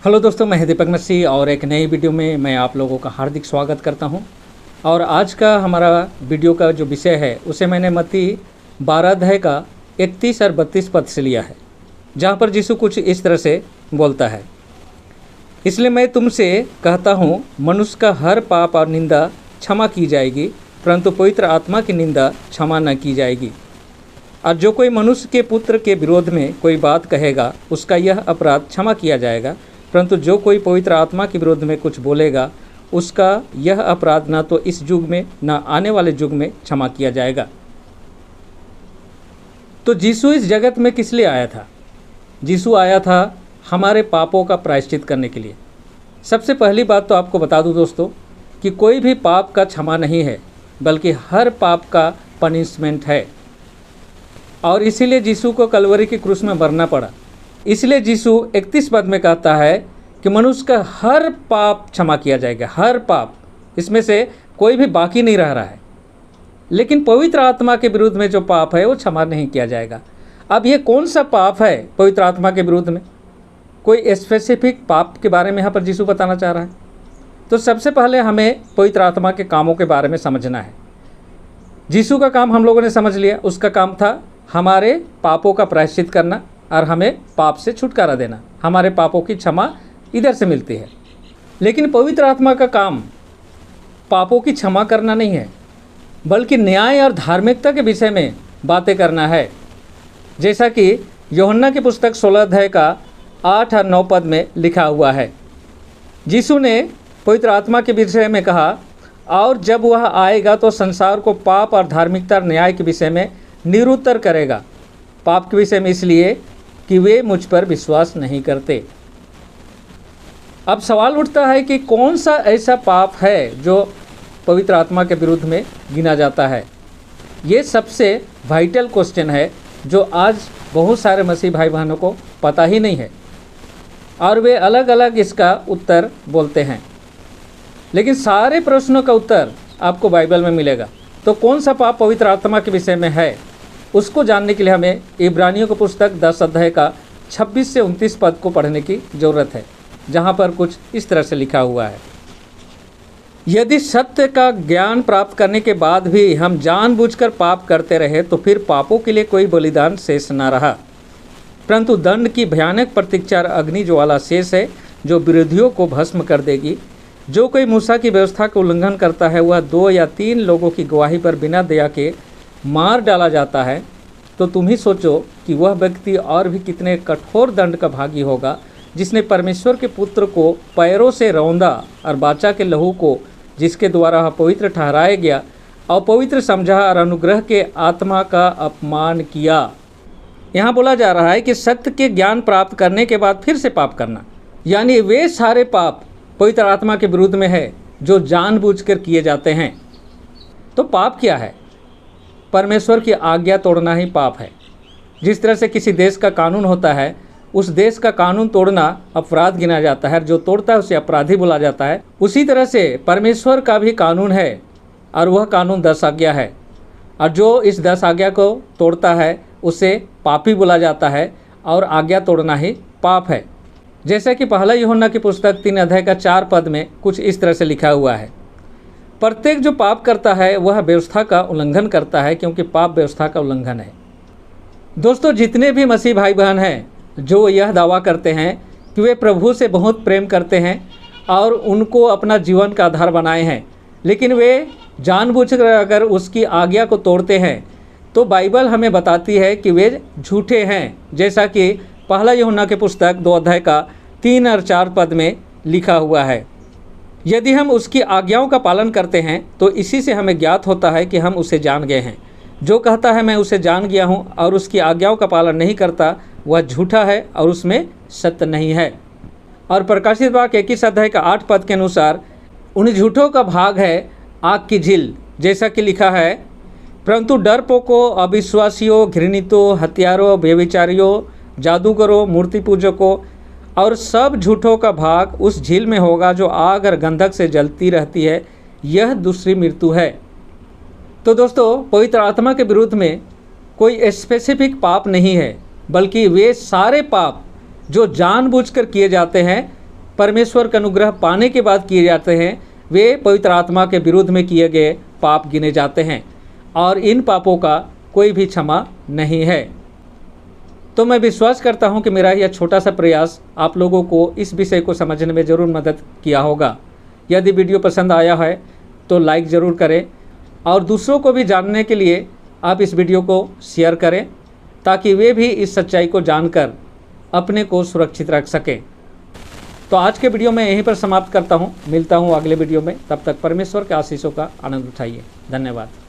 Hello दोस्तों, मैं दीपक मसीह और एक नई वीडियो में मैं आप लोगों का हार्दिक स्वागत करता हूं। और आज का हमारा वीडियो का जो विषय है उसे मैंने मत्ती 12 अध्याय का 31 और 32 पद से लिया है, जहां पर यीशु कुछ इस तरह से बोलता है। इसलिए मैं तुमसे कहता हूं, मनुष्य का हर पाप और निंदा क्षमा की जाएगी, परंतु पवित्र आत्मा की निंदा क्षमा न की जाएगी। और जो कोई मनुष्य के पुत्र के विरोध में कोई बात कहेगा, उसका यह अपराध क्षमा किया जाएगा, परंतु जो कोई पवित्र आत्मा के विरोध में कुछ बोलेगा, उसका यह अपराध न तो इस युग में न आने वाले युग में क्षमा किया जाएगा। तो यीशु इस जगत में किस लिए आया था? यीशु आया था हमारे पापों का प्रायश्चित करने के लिए। सबसे पहली बात तो आपको बता दूं दोस्तों कि कोई भी पाप का क्षमा नहीं है, बल्कि हर पाप का पनिशमेंट है। और इसीलिए यीशु को कलवरी की क्रूस में मरना पड़ा। इसलिए यीशु 31 पद में कहता है कि मनुष्य का हर पाप क्षमा किया जाएगा, हर पाप, इसमें से कोई भी बाकी नहीं रह रहा है। लेकिन पवित्र आत्मा के विरुद्ध में जो पाप है वो क्षमा नहीं किया जाएगा। अब ये कौन सा पाप है पवित्र आत्मा के विरुद्ध में? कोई स्पेसिफिक पाप के बारे में यहाँ पर यीशु बताना चाह रहा है। तो सबसे पहले हमें पवित्र आत्मा के कामों के बारे में समझना है। यीशु का काम हम लोगों ने समझ लिया। उसका काम था हमारे पापों का प्रायश्चित करना और हमें पाप से छुटकारा देना। हमारे पापों की क्षमा इधर से मिलती है। लेकिन पवित्र आत्मा का काम पापों की क्षमा करना नहीं है, बल्कि न्याय और धार्मिकता के विषय में बातें करना है। जैसा कि यूहन्ना की पुस्तक 16 अध्याय का 8 और 9 पद में लिखा हुआ है। यीशु ने पवित्र आत्मा के विषय में कहा, और जब वह आएगा तो संसार को पाप और धार्मिकता और न्याय के विषय में निरुत्तर करेगा। पाप के विषय में इसलिए कि वे मुझ पर विश्वास नहीं करते। अब सवाल उठता है कि कौन सा ऐसा पाप है जो पवित्र आत्मा के विरुद्ध में गिना जाता है? ये सबसे वाइटल क्वेश्चन है जो आज बहुत सारे मसीह भाई बहनों को पता ही नहीं है, और वे अलग अलग इसका उत्तर बोलते हैं। लेकिन सारे प्रश्नों का उत्तर आपको बाइबल में मिलेगा। तो कौन सा पाप पवित्र आत्मा के विषय में है, उसको जानने के लिए हमें इब्रानियों की पुस्तक 10 अध्याय का 26 से 29 पद को पढ़ने की ज़रूरत है, जहाँ पर कुछ इस तरह से लिखा हुआ है। यदि सत्य का ज्ञान प्राप्त करने के बाद भी हम जानबूझकर पाप करते रहे, तो फिर पापों के लिए कोई बलिदान शेष न रहा, परंतु दंड की भयानक प्रतीक्षा अग्नि ज्वाला शेष है, जो विरोधियों को भस्म कर देगी। जो कोई मूसा की व्यवस्था का उल्लंघन करता है, वह 2 या 3 लोगों की गवाही पर बिना दया के मार डाला जाता है। तो तुम ही सोचो कि वह व्यक्ति और भी कितने कठोर दंड का भागी होगा, जिसने परमेश्वर के पुत्र को पैरों से रौंदा और बाचा के लहू को, जिसके द्वारा वह पवित्र ठहराया गया, अपवित्र समझा और अनुग्रह के आत्मा का अपमान किया। यहाँ बोला जा रहा है कि सत्य के ज्ञान प्राप्त करने के बाद फिर से पाप करना, यानी वे सारे पाप पवित्र आत्मा के विरुद्ध में है जो जानबूझकर किए जाते हैं। तो पाप क्या है? परमेश्वर की आज्ञा तोड़ना ही पाप है। जिस तरह से किसी देश का कानून होता है, उस देश का कानून तोड़ना अपराध गिना जाता है, जो तोड़ता है उसे अपराधी बोला जाता है। उसी तरह से परमेश्वर का भी कानून है, और वह कानून 10 आज्ञा है, और जो इस 10 आज्ञा को तोड़ता है उसे पापी बोला जाता है, और आज्ञा तोड़ना ही पाप है। जैसा कि पहला यूहन्ना की पुस्तक 3 अध्याय का 4 पद में कुछ इस तरह से लिखा हुआ है, प्रत्येक जो पाप करता है वह व्यवस्था का उल्लंघन करता है, क्योंकि पाप व्यवस्था का उल्लंघन है। दोस्तों, जितने भी मसीह भाई बहन हैं जो यह दावा करते हैं कि वे प्रभु से बहुत प्रेम करते हैं और उनको अपना जीवन का आधार बनाए हैं, लेकिन वे जानबूझकर अगर उसकी आज्ञा को तोड़ते हैं, तो बाइबल हमें बताती है कि वे झूठे हैं। जैसा कि पहला यूहन्ना की पुस्तक 2 अध्याय का 3 और 4 पद में लिखा हुआ है। यदि हम उसकी आज्ञाओं का पालन करते हैं, तो इसी से हमें ज्ञात होता है कि हम उसे जान गए हैं। जो कहता है मैं उसे जान गया हूँ और उसकी आज्ञाओं का पालन नहीं करता, वह झूठा है और उसमें सत्य नहीं है। और प्रकाशित वाक्य 21 अध्याय का 8 पद के अनुसार उन झूठों का भाग है आग की झील, जैसा कि लिखा है, परंतु डरपोकों, अविश्वासियों, घृणितों, हत्यारों, व्यभिचारियों, जादूगरों, मूर्ति पूजकों और सब झूठों का भाग उस झील में होगा जो आग और गंधक से जलती रहती है। यह दूसरी मृत्यु है। तो दोस्तों, पवित्र आत्मा के विरुद्ध में कोई स्पेसिफिक पाप नहीं है, बल्कि वे सारे पाप जो जानबूझकर किए जाते हैं परमेश्वर का अनुग्रह पाने के बाद किए जाते हैं, वे पवित्र आत्मा के विरुद्ध में किए गए पाप गिने जाते हैं और इन पापों का कोई भी क्षमा नहीं है। तो मैं विश्वास करता हूं कि मेरा यह छोटा सा प्रयास आप लोगों को इस विषय को समझने में ज़रूर मदद किया होगा। यदि वीडियो पसंद आया है तो लाइक ज़रूर करें और दूसरों को भी जानने के लिए आप इस वीडियो को शेयर करें, ताकि वे भी इस सच्चाई को जानकर अपने को सुरक्षित रख सकें। तो आज के वीडियो में यहीं पर समाप्त करता हूं। मिलता हूं अगले वीडियो में। तब तक परमेश्वर के आशीषों का आनंद उठाइए। धन्यवाद।